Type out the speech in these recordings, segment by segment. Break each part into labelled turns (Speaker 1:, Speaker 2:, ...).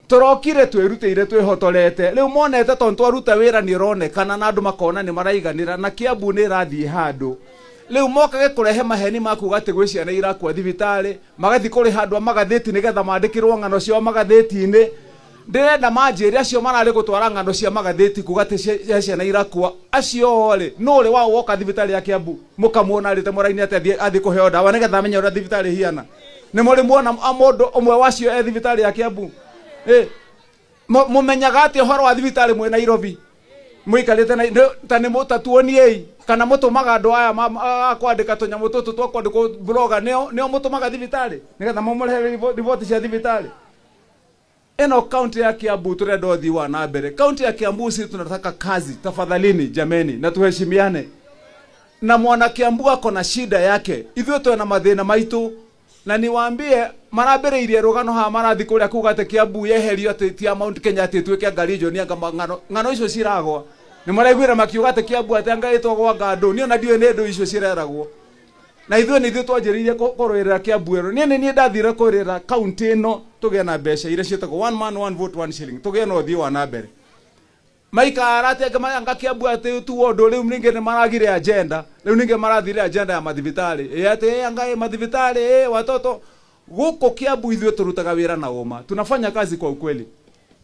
Speaker 1: Turokire twirutire twihotorete riu monete tondu twaruta wira ni ronekana na andu makona ni maraiganira na Kiambu ni rathie handu riu mokage kurehe maheni maku gati gwi ciana irakwa thibitari magathi kuri handu magatheti nigetha mandikirwo ngano cio magatheti-ini ndirenda manjiri acio marari gutwara ngano cia magatheti kugati ciana irakwa acio ri nuri wao woka thibitari ya Kiambu mukamuona rite moraini ati athi kuheo dawa nigetha amenye ura thibitari hiana ni muri muona mundu umwe wacio e thibitari ya Kiambu mumenyaga ati horo wa thibitari mwe Nairobi muikarite na tani mutatuoniei kana mutumaga andu aya kwandika tunyamu tutu twa kwandikwo bloga neo mutumaga thibitari nigetha mumure report cia thibitari eno county ya Kiambu turenda uthii wa na mbere county ya Kiambu sisi tunataka kazi tafadhalini jameni na tuheshimiane na mwana Kiambu ako na shida yake ithwe tuna mathina maitu na niwaambie marabereirie rugano ha marathi kuria kugate Kiambu yeherio ati tia Mount Kenya ati twike ngarijo ni anga ngano icio ciragwa ni maraiguira makiuga ati Kiambu ati anga itogwa ngando ni ona ndiwe ne ndo icio cireragwo na ithwe ni twanjiririe kurwirira Kiambu ero ni ndathire kurira county no tuge na mbeca ire cietagwo one man one vote one shilling tuge no thii wa na mbere maikara ati anga Kiambu ati tuwo ndo riu ninge ni maragire agenda riu ninge marathire agenda ya mathibitari ati anga mathibitari watoto guko Kiambu ithwe turutaga wira na uma tunafanya kazi kwa ukweli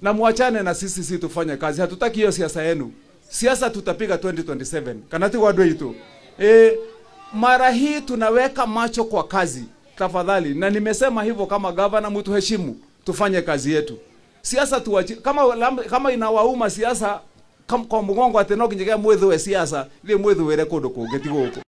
Speaker 1: na muachane na sisi tufanye kazi hatutaki hiyo siasa yenu siasa tutapiga 2027 kana ti wadwe itu mara hii tunaweka macho kwa kazi tafadhali na nimesema hivyo kama governor mtu heshimu tufanye kazi yetu siasa tuachi kama inawauma siasa kwa mgongo ati no kinyega mwethu we siasa ile mwethu were kundu kungi ti guku